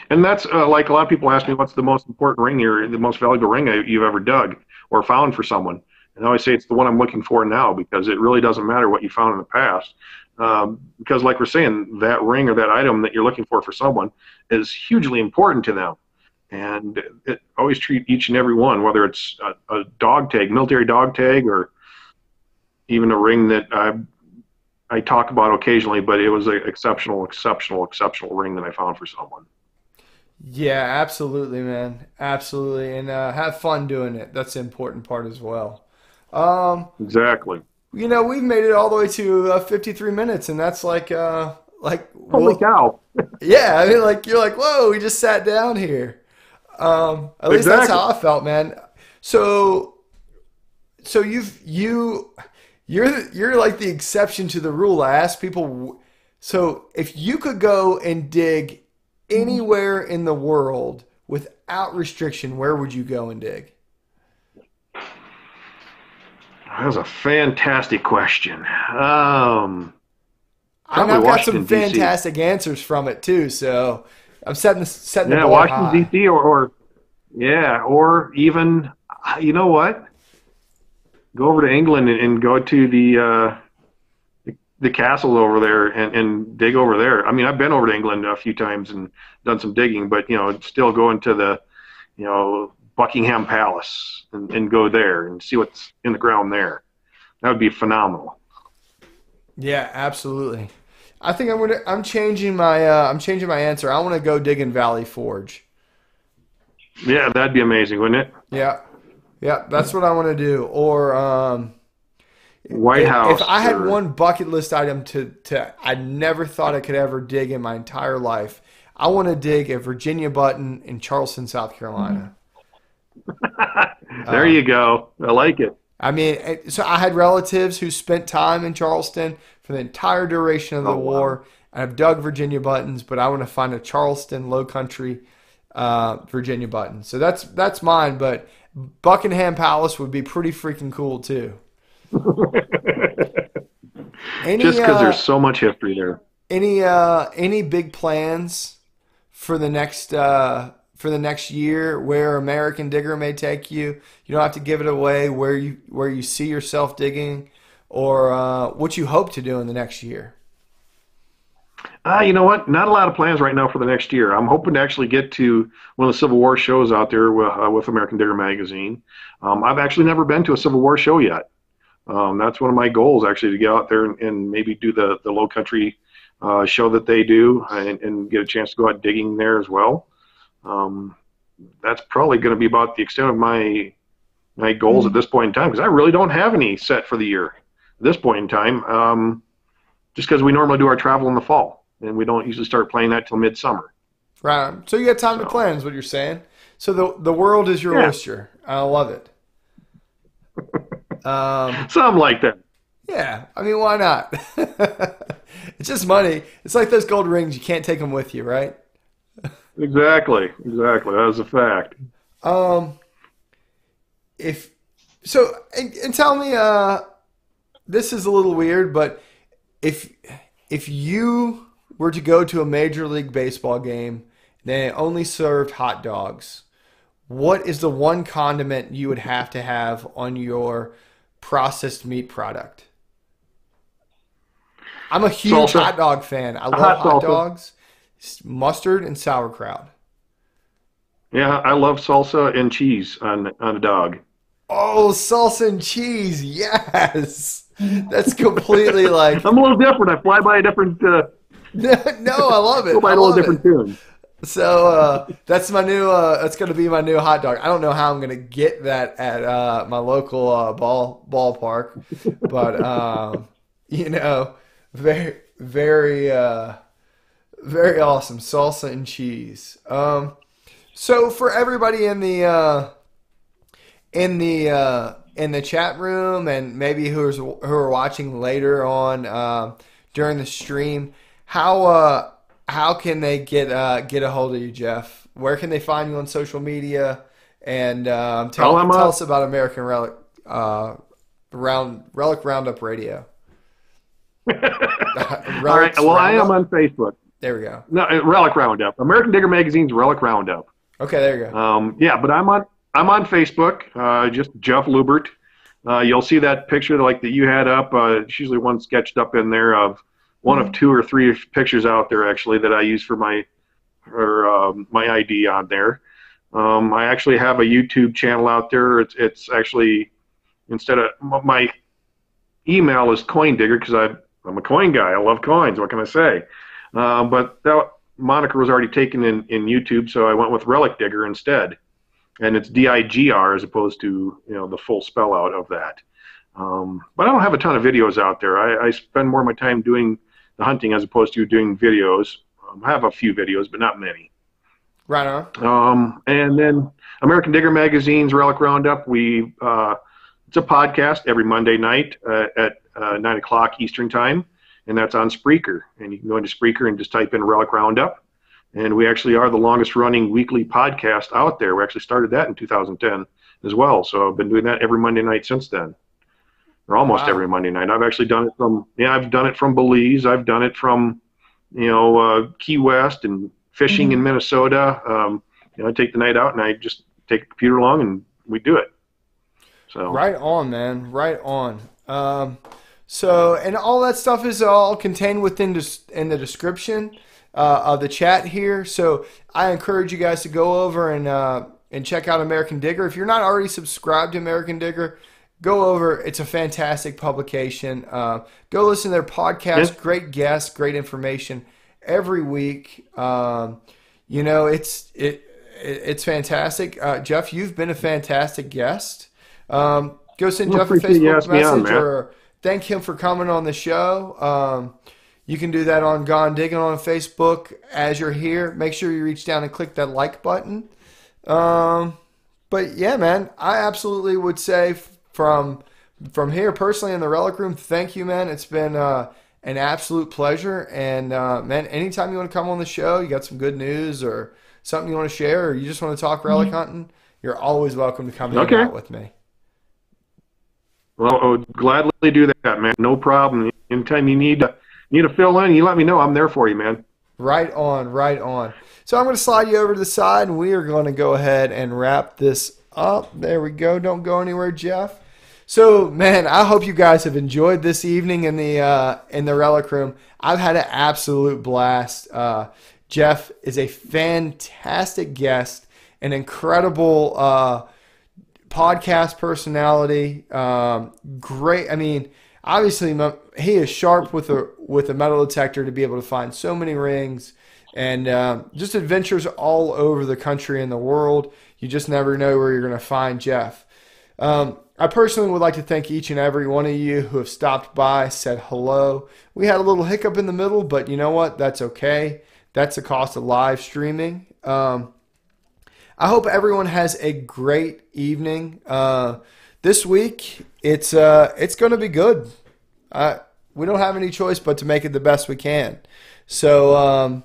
and that's like a lot of people ask me, what's the most important ring the most valuable ring you've ever dug or found for someone? And I always say it's the one I'm looking for now because it really doesn't matter what you found in the past. Because like we're saying, that ring or that item that you're looking for someone is hugely important to them. And always treat each and every one, whether it's a dog tag, military dog tag, or even a ring that I talk about occasionally, but it was an exceptional ring that I found for someone. yeah, absolutely, man. Absolutely. And have fun doing it. That's the important part as well. Um, Exactly. we've made it all the way to 53 minutes, and that's Holy well, cow. yeah, I mean, like, you're like, whoa, we just sat down here. At least that's Exactly. how I felt, man. So, so you're like the exception to the rule. I ask people, so if you could go and dig anywhere in the world without restriction, where would you go and dig? That was a fantastic question. And Probably I've got some Washington, D.C. fantastic answers from it too. So I'm setting the Yeah, bar Washington, high. D.C. or yeah, or even, you know what? Go over to England and go to the castles over there and dig over there. I mean, I've been over to England a few times and done some digging, but still going to the Buckingham Palace and go there and see what's in the ground there. That would be phenomenal. Yeah, absolutely. I think I'm changing my answer. I want to go dig in Valley Forge. Yeah, that'd be amazing, wouldn't it? Yeah, yeah, that's what I want to do. Or White if I House had or one bucket list item to I never thought I could ever dig in my entire life, I want to dig a Virginia button in Charleston, South Carolina. there you go. I like it. I mean, so I had relatives who spent time in Charleston for the entire duration of the war. I have dug Virginia buttons, but I want to find a Charleston Low Country Virginia button. So that's mine, but Buckingham Palace would be pretty freaking cool too. Just because there's so much history there. Any big plans for the next year where American Digger may take you? You don't have to give it away where you see yourself digging, or what you hope to do in the next year. You know what? Not a lot of plans right now for the next year. I'm hoping to actually get to one of the Civil War shows out there with American Digger Magazine. I've actually never been to a Civil War show yet. That's one of my goals, actually, to get out there and maybe do the Low Country show that they do and get a chance to go out digging there as well. That's probably going to be about the extent of my goals at this point in time, because I really don't have any set for the year at this point in time, just because we normally do our travel in the fall. And we don't usually start playing that till midsummer. Right. So you got time to plan is what you're saying. So the world is your oyster. I love it. Something like that. Yeah. I mean, why not? It's just money. It's like those gold rings. You can't take them with you, right? Exactly. That is a fact. And tell me, this is a little weird, but if you were to go to a Major League Baseball game, they only served hot dogs, what is the one condiment you would have to have on your processed meat product? I'm a huge hot dog fan. I love hot dogs, mustard, and sauerkraut. Yeah, I love salsa and cheese on a dog. Oh, salsa and cheese. Yes. That's completely like... I'm a little different. I fly by a different... No, I love it. Go by a little different tune. So that's my new. That's going to be my new hot dog. I don't know how I'm going to get that at my local ballpark, but very, very, very awesome salsa and cheese. So for everybody in the chat room and maybe who are watching later on during the stream, how can they get a hold of you, Jeff? Where can they find you on social media? And tell us about American Relic Roundup Radio. All right. Well, I am on Facebook. There we go. No, Relic Roundup. American Digger Magazine's Relic Roundup. Okay, there you go. Yeah, but I'm on Facebook. Just Jeff Lubbert. You'll see that picture that you had up. It's usually one sketched up in there of one of 2 or 3 pictures out there actually that I use for my ID on there. I actually have a YouTube channel out there. It's actually, instead of my email is Coin Digger because I'm a coin guy. I love coins. What can I say? But that moniker was already taken in YouTube, so I went with Relic Digger instead, and it's DIGR as opposed to the full spell out of that. But I don't have a ton of videos out there. I spend more of my time doing the hunting as opposed to doing videos. I have a few videos, but not many. Right on. And then American Digger Magazine's Relic Roundup. It's a podcast every Monday night at 9 o'clock Eastern Time, and that's on Spreaker. And you can go into Spreaker and just type in Relic Roundup. And we actually are the longest running weekly podcast out there. We actually started that in 2010 as well. So I've been doing that every Monday night since then. Or almost every Monday night. I've actually done it I've done it from Belize. I've done it from, Key West and fishing in Minnesota. I take the night out and I just take the computer along and we do it. So right on, man. Right on. And all that stuff is all contained within in the description of the chat here. So I encourage you guys to go over and check out American Digger. If you're not already subscribed to American Digger, go over. It's a fantastic publication. Go listen to their podcast. Great guests, great information every week. It's fantastic. Jeff, you've been a fantastic guest. Go send Jeff a Facebook message or thank him for coming on the show. You can do that on Gone Diggin on Facebook as you're here. Make sure you reach down and click that like button. But yeah, man, I absolutely would say from here personally in the Relic Room, thank you, man. It's been an absolute pleasure. And man, anytime you want to come on the show, you got some good news or something you want to share, or you just want to talk relic hunting, you're always welcome to come hang out with me. Well, I would gladly do that, man. No problem. Anytime you need to fill in, you let me know. I'm there for you, man. Right on, right on. So I'm going to slide you over to the side, and we are going to go ahead and wrap this up. There we go. Don't go anywhere, Jeff. So, man, I hope you guys have enjoyed this evening in the Relic Room. I've had an absolute blast. Jeff is a fantastic guest, an incredible podcast personality. Great. I mean, obviously, he is sharp with a metal detector to be able to find so many rings, and just adventures all over the country and the world. You just never know where you're going to find Jeff. I personally would like to thank each and every one of you who have stopped by, said hello. We had a little hiccup in the middle, but you know what? That's okay. That's the cost of live streaming. I hope everyone has a great evening. This week, it's going to be good. We don't have any choice but to make it the best we can. So,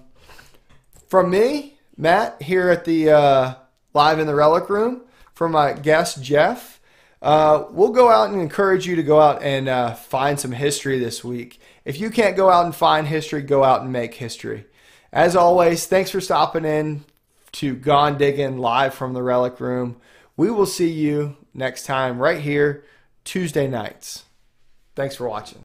from me, Matt, here at the Live in the Relic Room, from my guest, Jeff, we'll go out and encourage you to go out and find some history this week. If you can't go out and find history, go out and make history. As always, thanks for stopping in to Gone Diggin' live from the Relic Room. We will see you next time right here, Tuesday nights. Thanks for watching.